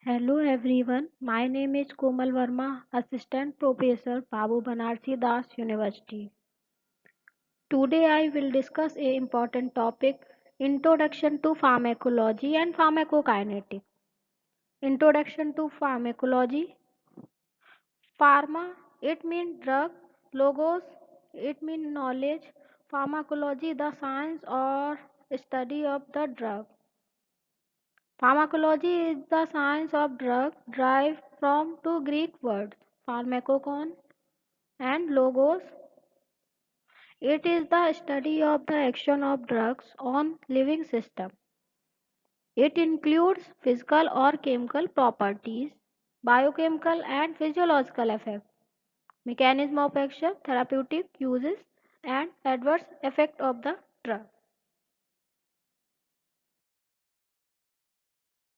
Hello everyone, my name is Komal Verma, Assistant Professor, Babu Banarsi Das University. Today I will discuss a important topic, Introduction to Pharmacology and Pharmacokinetics. Introduction to Pharmacology. Pharma, it means drug. Logos, it means knowledge. Pharmacology, the science or study of the drug. Pharmacology is the science of drug derived from two Greek words, pharmakon and logos. It is the study of the action of drugs on living system. It includes physical or chemical properties, biochemical and physiological effects, mechanism of action, therapeutic uses, and adverse effect of the drug.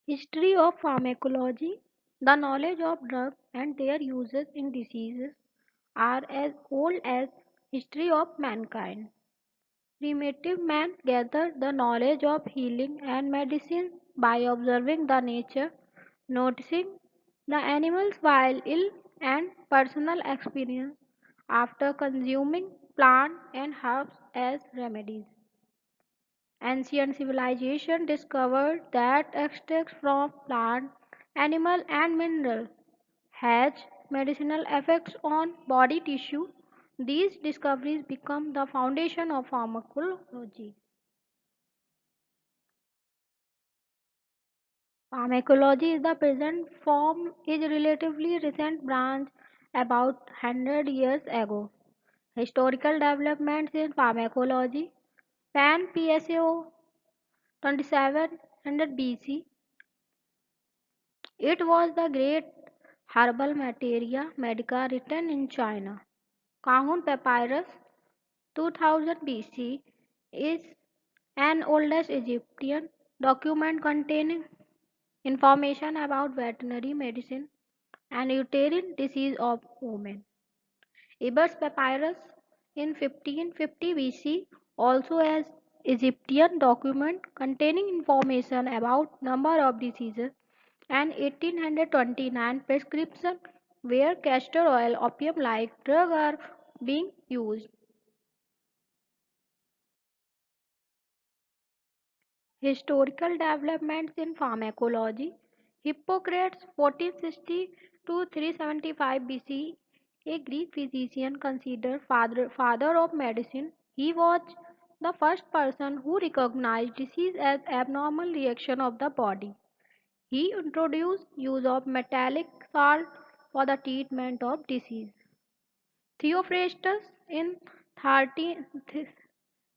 History of pharmacology. The knowledge of drugs and their uses in diseases are as old as history of mankind. Primitive man gathered the knowledge of healing and medicine by observing the nature, noticing the animals while ill and personal experience after consuming plant and herbs as remedies. Ancient civilization discovered that extracts from plant, animal and mineral has medicinal effects on body tissue. These discoveries become the foundation of pharmacology. Pharmacology is the present form is relatively recent branch about 100 years ago. Historical developments in pharmacology. Pan PSAO 2700 BC. It was the great herbal materia medica written in China. Kahun Papyrus 2000 BC is an oldest Egyptian document containing information about veterinary medicine and uterine disease of women. Ebers Papyrus in 1550 BC also has Egyptian document containing information about number of diseases and 1829 prescription where castor oil opium like drug are being used. Historical developments in pharmacology. Hippocrates 1460 to 375 BC, a Greek physician considered father of medicine. He was the first person who recognized disease as abnormal reaction of the body. He introduced use of metallic salt for the treatment of disease. Theophrastus in 13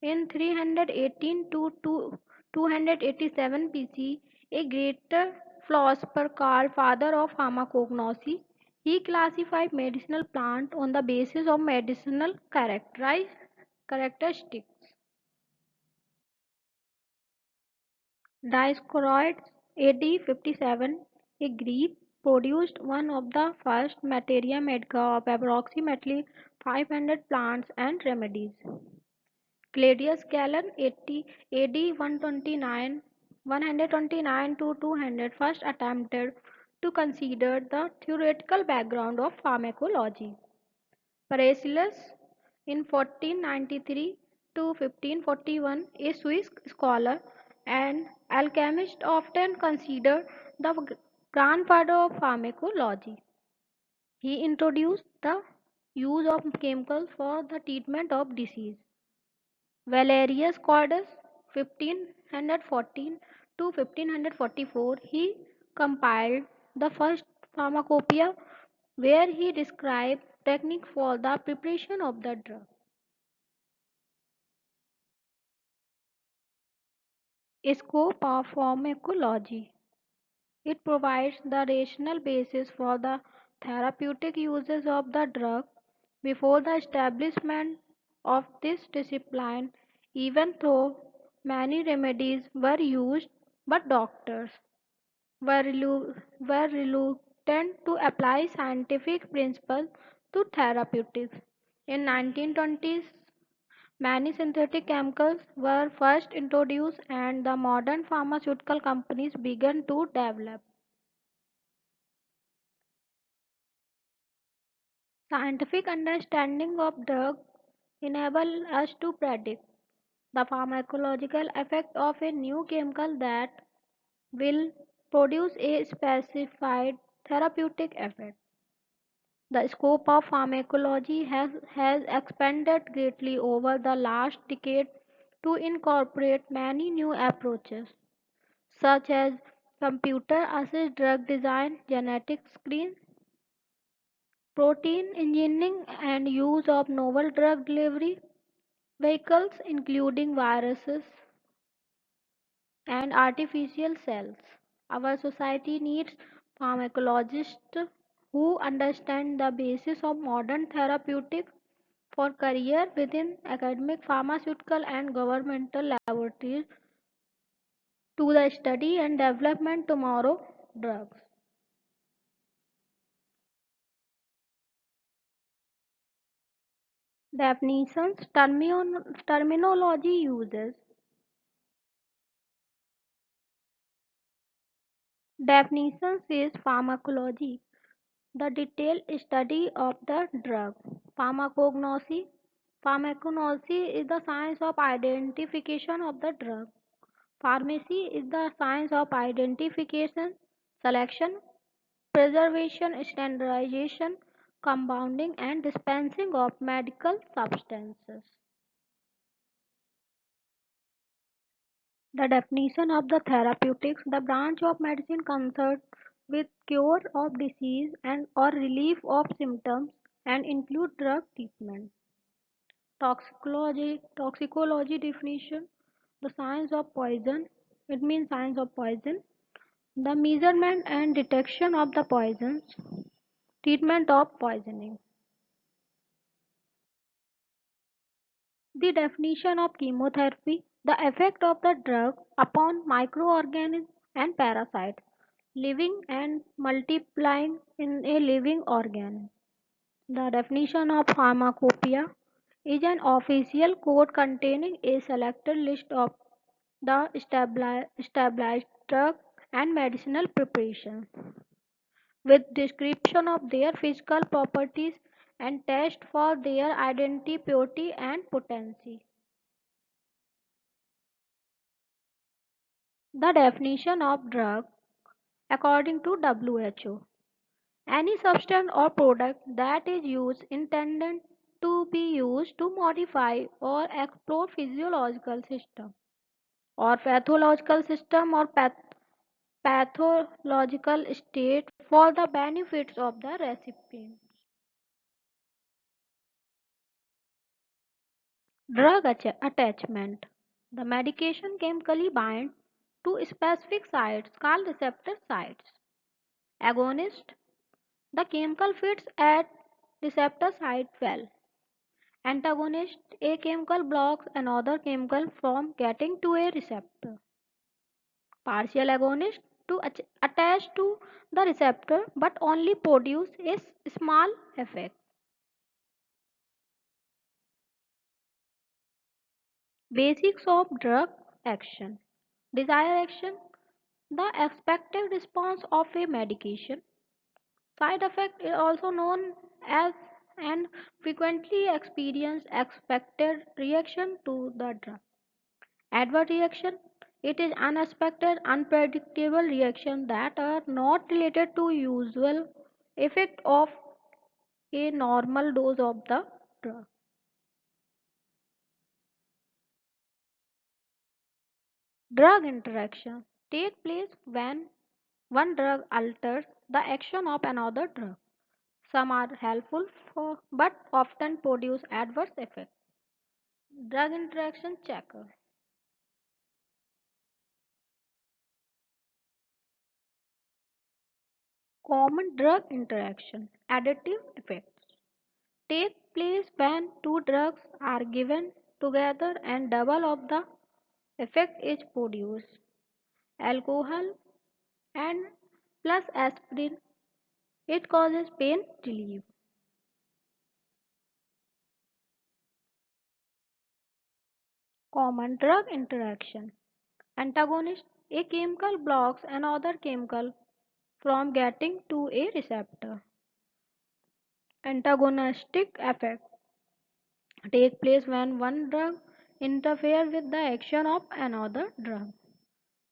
in 318 to 287 BC, a greater philosopher called father of pharmacognosy, he classified medicinal plants on the basis of medicinal characteristics. Dioscorides, AD 57, a Greek, produced one of the first materia medica of approximately 500 plants and remedies. Claudius Galen, 80 AD 129 to 200, first attempted to consider the theoretical background of pharmacology. Paracelsus, in 1493 to 1541, a Swiss scholar and alchemist, often considered the grandfather of pharmacology. He introduced the use of chemicals for the treatment of disease. Valerius Cordus, 1514 to 1544, he compiled the first pharmacopoeia where he described technique for the preparation of the drug. Scope of pharmacology. It provides the rational basis for the therapeutic uses of the drug. Before the establishment of this discipline, even though many remedies were used, but doctors were reluctant to apply scientific principles to therapeutics. In 1920s, many synthetic chemicals were first introduced and the modern pharmaceutical companies began to develop. Scientific understanding of drugs enable us to predict the pharmacological effect of a new chemical that will produce a specified therapeutic effect. The scope of pharmacology has expanded greatly over the last decade to incorporate many new approaches, such as computer assisted drug design, genetic screens, protein engineering, and use of novel drug delivery vehicles, including viruses and artificial cells. Our society needs pharmacologists who understand the basis of modern therapeutics for career within academic, pharmaceutical, and governmental laboratories to the study and development tomorrow drugs. Definitions, terminology uses. Definitions is pharmacology, the detailed study of the drug. Pharmacognosy. Pharmacognosy is the science of identification of the drug. Pharmacy is the science of identification, selection, preservation, standardization, compounding, and dispensing of medical substances. The definition of the therapeutics, the branch of medicine concerned with cure of disease and or relief of symptoms and include drug treatment. Toxicology definition, the science of poison. It means science of poison. The measurement and detection of the poisons. Treatment of poisoning. The definition of chemotherapy, the effect of the drug upon microorganisms and parasites living and multiplying in a living organism. The definition of pharmacopoeia is an official code containing a selected list of the established drug and medicinal preparations with description of their physical properties and test for their identity, purity, and potency. The definition of drug according to WHO. Any substance or product that is used intended to be used to modify or explore physiological system or pathological system or pathological state for the benefits of the recipient. Attachment. The medication chemically binds to specific sites called receptor sites. Agonist. The chemical fits at receptor site well. Antagonist. A chemical blocks another chemical from getting to a receptor. Partial agonist. To attach to the receptor but only produce a small effect. Basics of drug action. Desired action. The expected response of a medication. Side effect is also known as an frequently experienced expected reaction to the drug. Adverse reaction. It is unexpected, unpredictable reaction that are not related to usual effect of a normal dose of the drug. Drug interaction take place when one drug alters the action of another drug. Some are helpful but often produce adverse effects. Drug interaction checker. Common drug interaction additive effects take place when two drugs are given together and double of the effect is produced. Alcohol and plus aspirin, it causes pain relief. Common drug interaction antagonist, a chemical blocks another chemical from getting to a receptor. Antagonistic effect take place when one drug interferes with the action of another drug.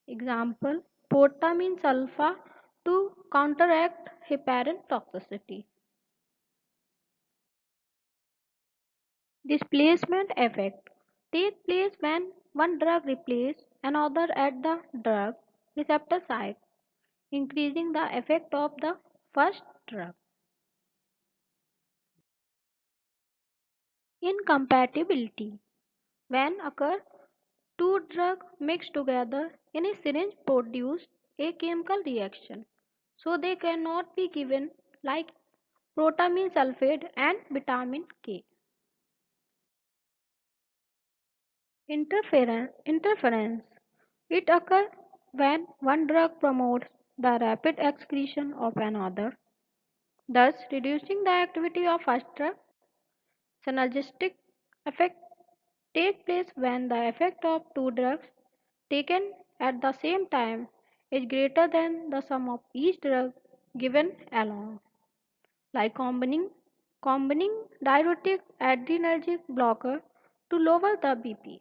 Example, potassium sulfa to counteract heparin toxicity. Displacement effect take place when one drug replaces another at the drug receptor site, increasing the effect of the first drug. Incompatibility when occur two drugs mixed together in a syringe produce a chemical reaction, so they cannot be given like protamine sulfate and vitamin K. Interference. It occurs when one drug promotes the rapid excretion of another, thus reducing the activity of first drug. Synergistic effect take place when the effect of two drugs taken at the same time is greater than the sum of each drug given alone, like combining diuretic adrenergic blocker to lower the BP.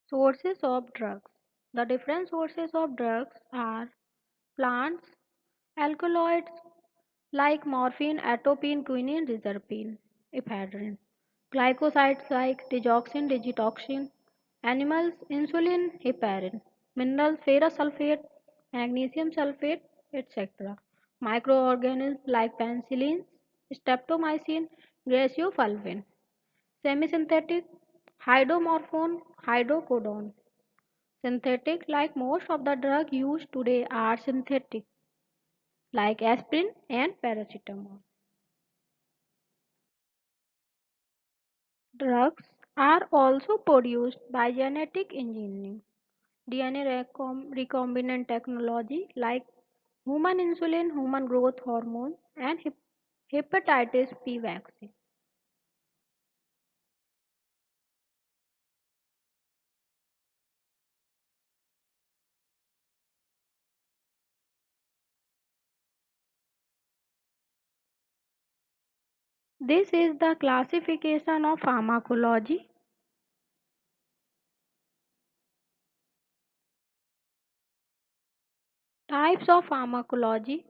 Sources of drugs. The different sources of drugs are plants, alkaloids like morphine, atropine, quinine, reserpine, ephedrine, glycosides like digoxin, digitoxin, animals, insulin, heparin, minerals, ferrous sulfate, magnesium sulfate, etc. Microorganisms like penicillin, streptomycin, graciofulvin, semisynthetic, hydromorphone, hydrocodone. Synthetic, like most of the drugs used today are synthetic, like aspirin and paracetamol. Drugs are also produced by genetic engineering, DNA recombinant technology like human insulin, human growth hormone, and hepatitis B vaccine. This is the classification of pharmacology. Types of pharmacology: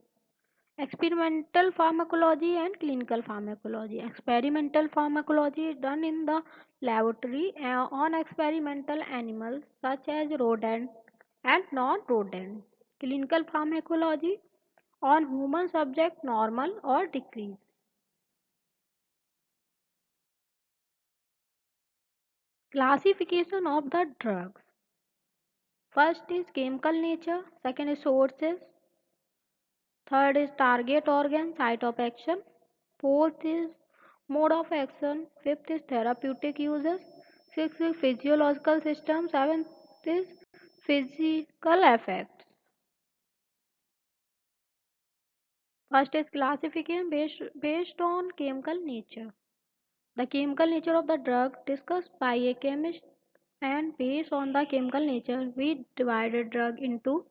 experimental pharmacology and clinical pharmacology. Experimental pharmacology is done in the laboratory on experimental animals such as rodent and non-rodent. Clinical pharmacology on human subject normal or decrease. Classification of the drugs. First is chemical nature, second is sources, third is target organ, site of action, fourth is mode of action, fifth is therapeutic uses, sixth is physiological system, seventh is physical effects. First is classification based on chemical nature. The chemical nature of the drug discussed by a chemist, and based on the chemical nature we divided drug into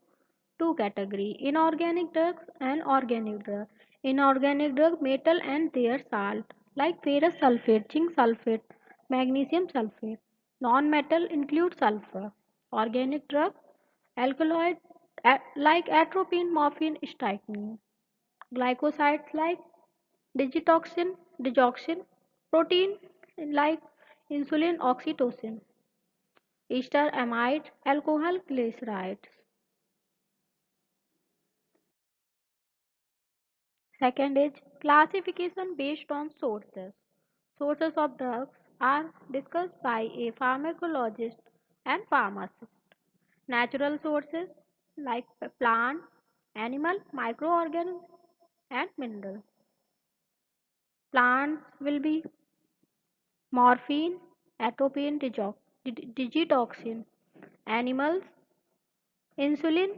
two categories: inorganic drugs and organic drugs. Inorganic drug metal and their salt like ferrous sulfate, zinc sulfate, magnesium sulfate. Non-metal include sulfur. Organic drug alkaloid like atropine, morphine, strychnine. Glycosides like digitoxin, digoxin. Protein like insulin, oxytocin. Ester, amide, alcohol, glycerides. Second is classification based on sources. Sources of drugs are discussed by a pharmacologist and pharmacist. Natural sources like plant, animal, microorganisms, and minerals. Plants will be morphine, atropine, digitoxin. Animals, insulin,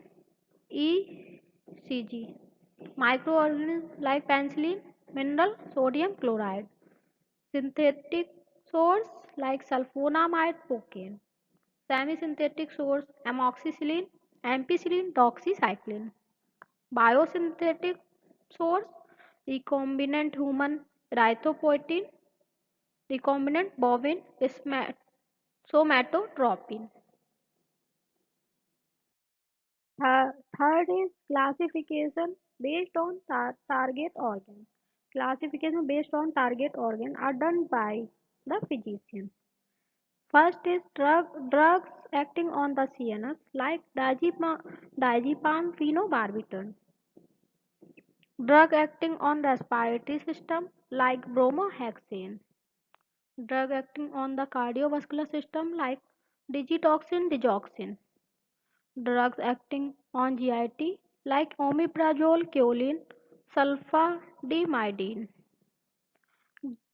ECG. Microorganisms like penicillin, mineral, sodium chloride. Synthetic source like sulfonamide cocaine. Semi-synthetic source amoxicillin, ampicillin, doxycycline. Biosynthetic source: recombinant human erythropoietin, recombinant bovine somatotropin. Third is classification based on target organ. Classification based on target organ are done by the physician. First is drugs acting on the CNS like diazepam phenobarbital. Drug acting on respiratory system like bromohexane. Drug acting on the cardiovascular system like digitoxin, digoxin. Drugs acting on GIT like omeprazole, choline, sulfadimidine.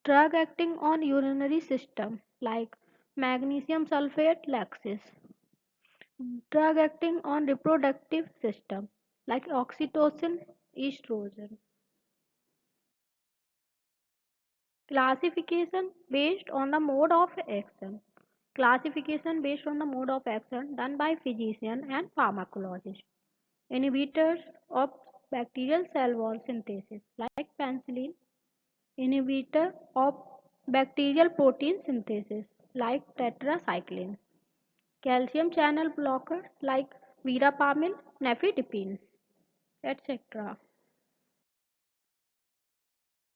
Drug acting on urinary system like magnesium sulfate, laxis. Drug acting on reproductive system like oxytocin, estrogen. Classification based on the mode of action. Classification based on the mode of action done by physician and pharmacologist. Inhibitors of bacterial cell wall synthesis like penicillin. Inhibitor of bacterial protein synthesis like tetracycline. Calcium channel blocker like verapamil, nifedipine, etc.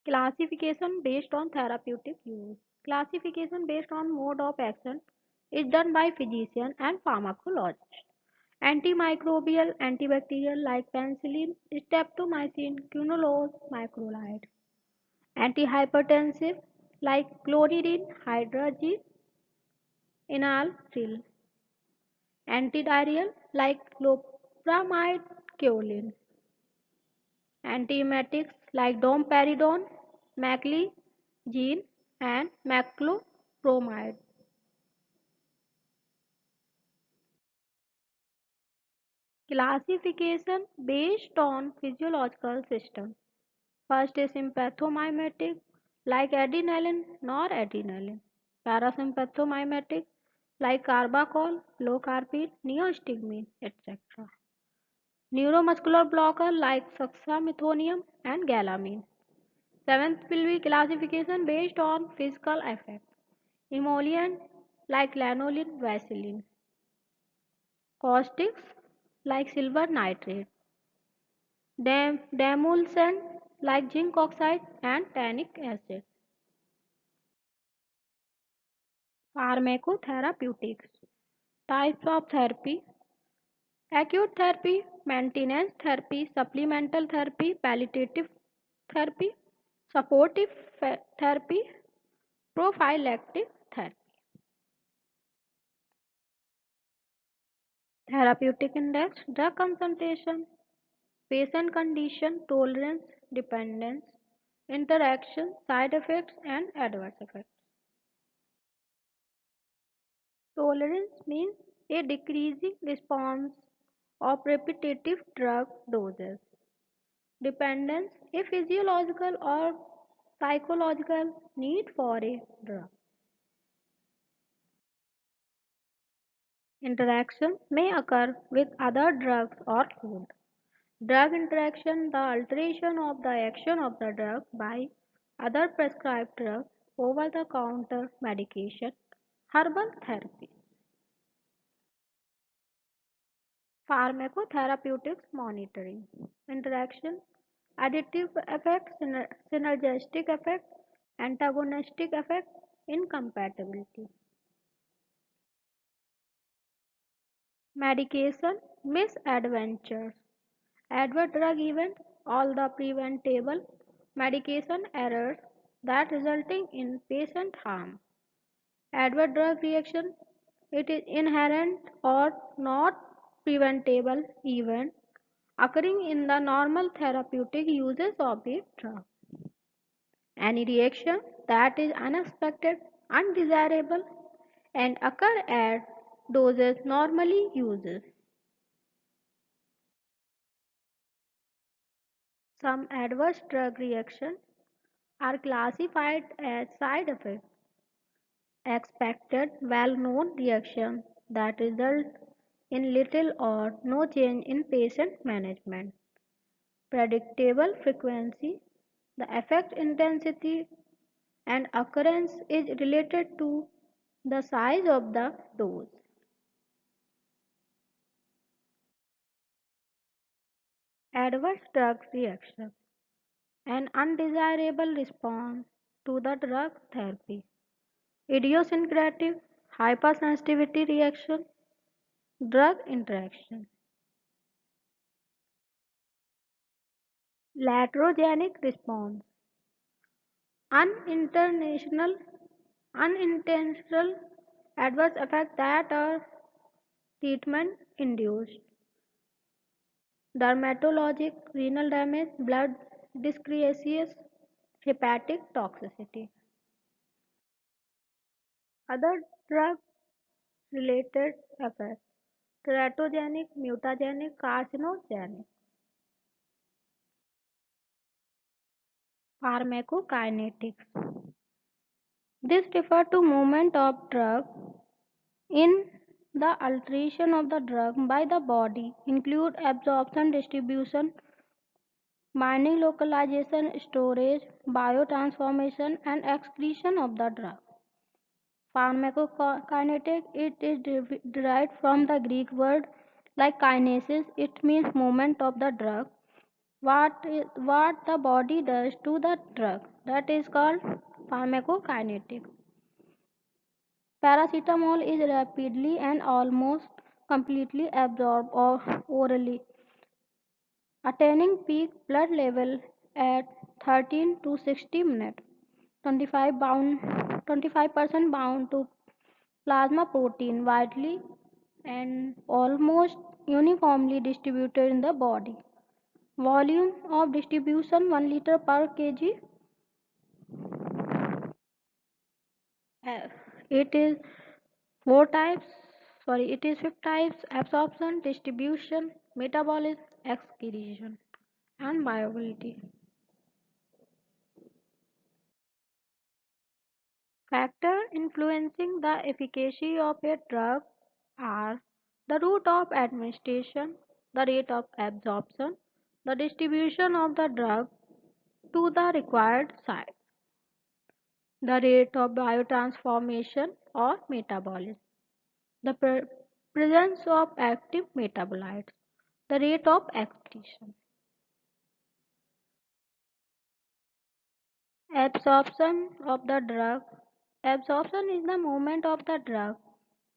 Classification based on therapeutic use. Classification based on mode of action is done by physician and pharmacologist. Antimicrobial, antibacterial like penicillin, streptomycin, quinolone, macrolide. Antihypertensive like clonidine, hydralazine, enalapril. Antidiarrheal like loperamide, choline. Antiemetics like domperidone, maclizine, and maclophromide. Classification based on physiological system. First is sympathomimetic like adrenaline, noradrenaline. Parasympathomimetic like carbachol, locarpine, neostigmine, etc. Neuromuscular blocker like suxamethonium and galamine. Seventh will be classification based on physical effect. Emollient like lanolin, vaseline. Caustics like silver nitrate. Demulcent like zinc oxide and tannic acid. Pharmacotherapeutics. Types of therapy: acute therapy, maintenance therapy, supplemental therapy, palliative therapy, supportive therapy, prophylactic therapy. Therapeutic index: drug concentration, patient condition, tolerance, dependence, interaction, side effects, and adverse effects. Tolerance means a decreasing response of repetitive drug doses. Dependence, a physiological or psychological need for a drug. Interaction may occur with other drugs or food. Drug interaction, the alteration of the action of the drug by other prescribed drugs, over the counter medication, herbal therapy. Pharmacotherapeutics monitoring. Interaction, additive effect, synergistic effect, antagonistic effect, incompatibility. Medication misadventures. Adverse drug events, all the preventable medication errors that resulting in patient harm. Adverse drug reaction, it is inherent or not preventable event occurring in the normal therapeutic uses of the drug. Any reaction that is unexpected, undesirable, and occur at doses normally used. Some adverse drug reactions are classified as side effects. Expected well-known reactions that result in little or no change in patient management. predictable frequency. The effect intensity and occurrence is related to the size of the dose. Adverse drug reaction, an undesirable response to the drug therapy. Idiosyncratic hypersensitivity reaction, drug interaction. Laterogenic response, unintentional unintentional adverse effects that are treatment induced. Dermatologic, renal damage, blood dyscrasia, hepatic toxicity. Other drug related effects: teratogenic, mutagenic, carcinogenic. Pharmacokinetics. This refers to movement of drug in the alteration of the drug by the body include absorption, distribution, binding, localization, storage, biotransformation, and excretion of the drug. Pharmacokinetic, it is derived from the Greek word like kinesis. It means movement of the drug. What the body does to the drug, that is called pharmacokinetic. Paracetamol is rapidly and almost completely absorbed orally, attaining peak blood level at 13 to 60 minutes. 25% bound to plasma protein, widely and almost uniformly distributed in the body. Volume of distribution 1 liter per kg. Uh, It is four types. It is 5 types: absorption, distribution, metabolism, excretion, and bioavailability. Factors influencing the efficacy of a drug are the route of administration, the rate of absorption, the distribution of the drug to the required site, the rate of biotransformation or metabolism, the presence of active metabolites, the rate of excretion. Absorption of the drug. Absorption is the movement of the drug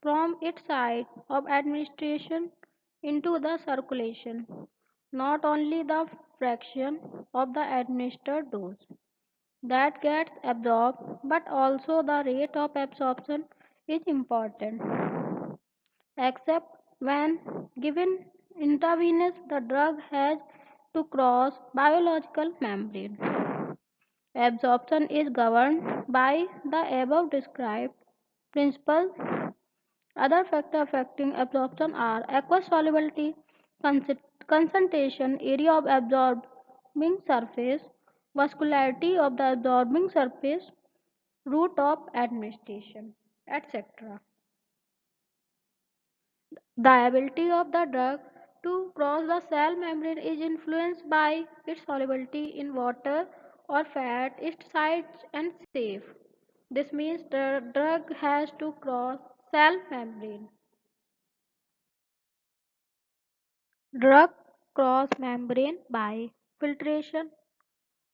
from its site of administration into the circulation, not only the fraction of the administered dose that gets absorbed, but also the rate of absorption is important. Except when given intravenous, the drug has to cross biological membrane. Absorption is governed by the above described principles. Other factors affecting absorption are aqueous solubility, concentration, area of absorbing surface, vascularity of the absorbing surface, route of administration, etc. The ability of the drug to cross the cell membrane is influenced by its solubility in water or fat, its size and shape. This means the drug has to cross cell membrane. Drug cross membrane by filtration.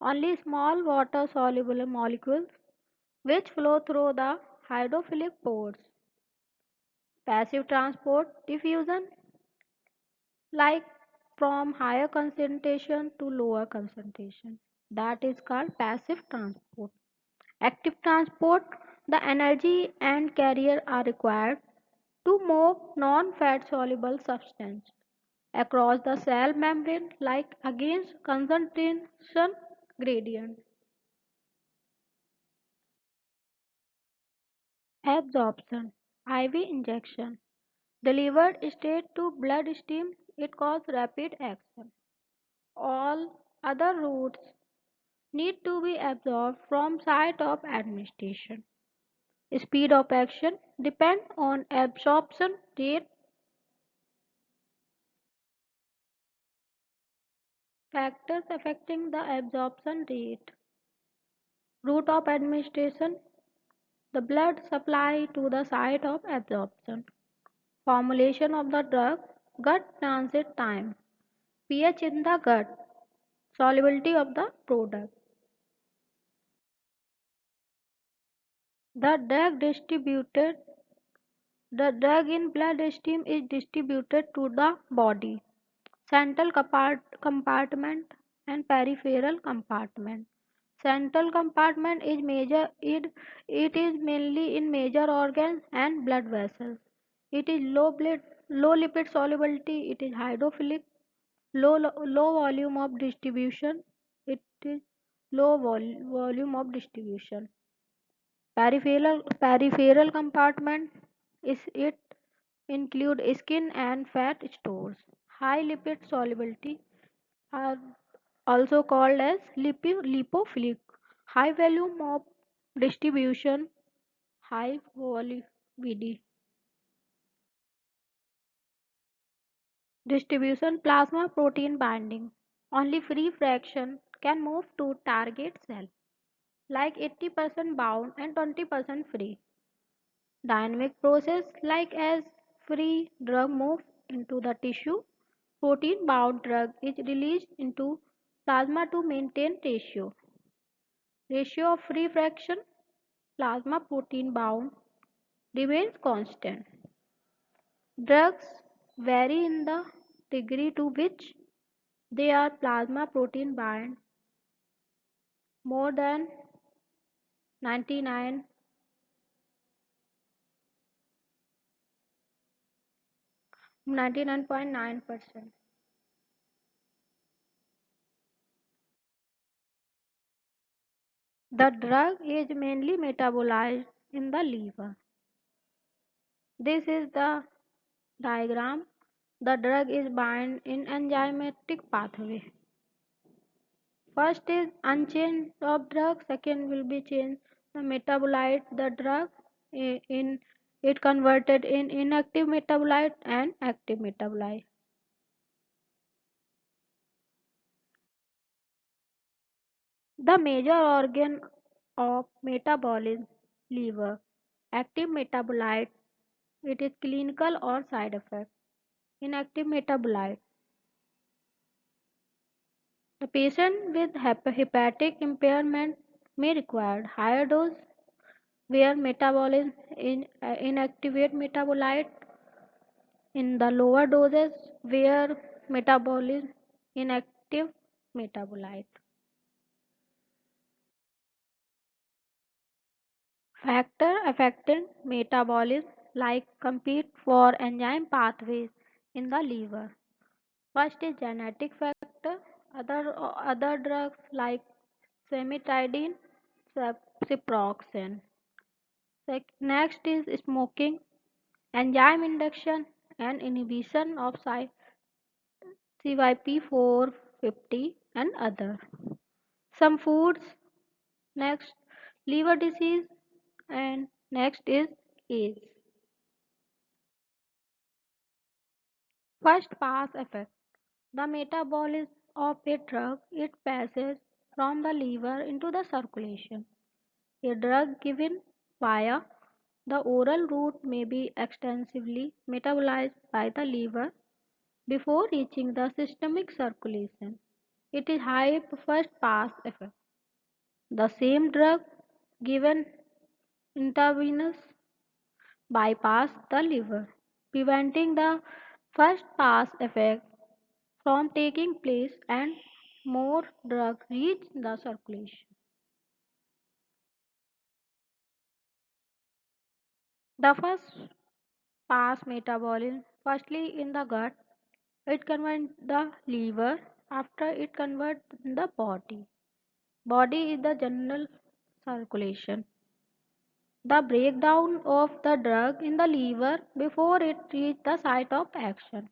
Only small water soluble molecules which flow through the hydrophilic pores. Passive transport diffusion, like from higher concentration to lower concentration. That is called passive transport. Active transport, the energy and carrier are required to move non-fat soluble substance across the cell membrane like against concentration gradient. Absorption, IV injection, delivered straight to bloodstream, it causes rapid action. All other routes need to be absorbed from site of administration. Speed of action depends on absorption rate. Factors affecting the absorption rate: route of administration, the blood supply to the site of absorption, formulation of the drug, gut transit time, pH in the gut, solubility of the product. The drug distributed The drug in bloodstream is distributed to the body, central compartment and peripheral compartment. Central compartment is it is mainly in major organs and blood vessels. It is low lipid solubility. It is hydrophilic. Low volume of distribution. It is volume of distribution. Peripheral compartment is it include skin and fat stores. High lipid solubility are also called as lipophilic. High volume of distribution, high VD. Distribution plasma protein binding. Only free fraction can move to target cell, like 80% bound and 20% free. Dynamic process like as free drug moves into the tissue, protein bound drug is released into plasma to maintain ratio. Ratio of free fraction plasma protein bound remains constant. Drugs vary in the degree to which they are plasma protein bound more than 99 99.9%. The drug is mainly metabolized in the liver. This is the diagram. The drug is bound in enzymatic pathway. First is unchained of drug, second will be change the metabolite the drug in it converted in inactive metabolite and active metabolite. The major organ of metabolism liver. Active metabolite it is clinical or side effect. Inactive metabolite. The patient with hepatic impairment may require higher dose where metabolism inactivate metabolite in the lower doses where metabolism inactive metabolite. Factor affecting metabolism like compete for enzyme pathways in the liver. First is genetic factor. Other drugs like cimetidine, ciproxan. Next is smoking, enzyme induction and inhibition of CYP450 and other. Some foods, next liver disease and next is age. First pass effect. The metabolism of a drug it passes from the liver into the circulation. A drug given via the oral route may be extensively metabolized by the liver before reaching the systemic circulation. It is high first pass effect. The same drug given intravenous bypass the liver, preventing the first pass effect from taking place and more drug reach the circulation. The first pass metabolism firstly in the gut, it converts the liver, after it converts the body. Body is the general circulation. The breakdown of the drug in the liver before it reaches the site of action.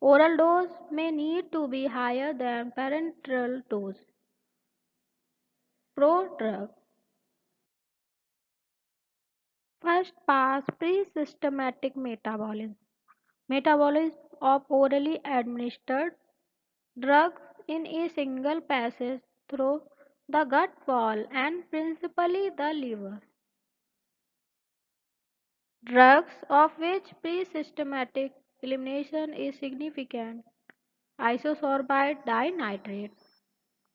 Oral dose may need to be higher than parenteral dose. Prodrug. First pass pre-systematic metabolism. Metabolism of orally administered drugs in a single passage through the gut wall and principally the liver. Drugs of which pre-systematic elimination is significant, isosorbide dinitrate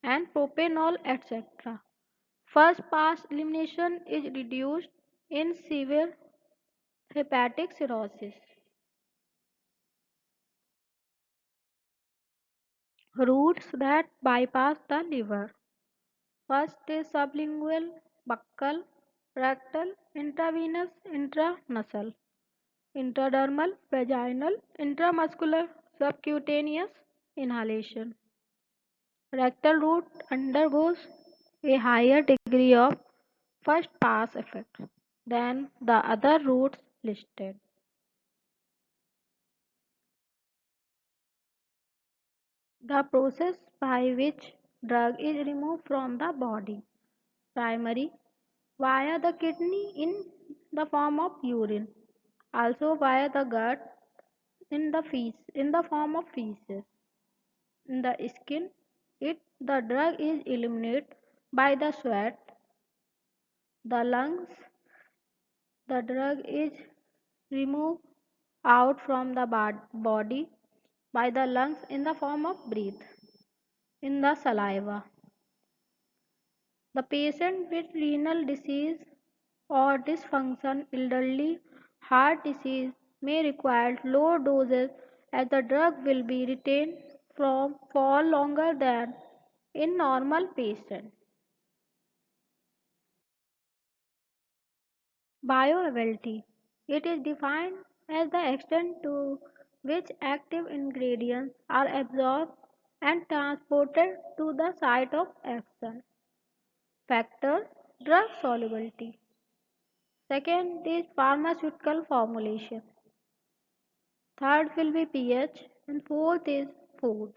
and propanol etc. First pass elimination is reduced in severe hepatic cirrhosis. Routes that bypass the liver. First is sublingual, buccal, rectal, intravenous, intranasal, intradermal, vaginal, intramuscular, subcutaneous inhalation. Rectal route undergoes a higher degree of first pass effect than the other routes listed. The process by which drug is removed from the body. Primary via the kidney in the form of urine, also via the gut in the form of feces. In the skin, the drug is eliminated by the sweat. The lungs, the drug is removed out from the body by the lungs in the form of breath. In the saliva, the patient with renal disease or dysfunction, elderly, heart disease may require low doses as the drug will be retained for longer than in normal patients. Bioavailability. It is defined as the extent to which active ingredients are absorbed and transported to the site of action. Factors: drug solubility. Second is pharmaceutical formulation. Third will be pH and fourth is food.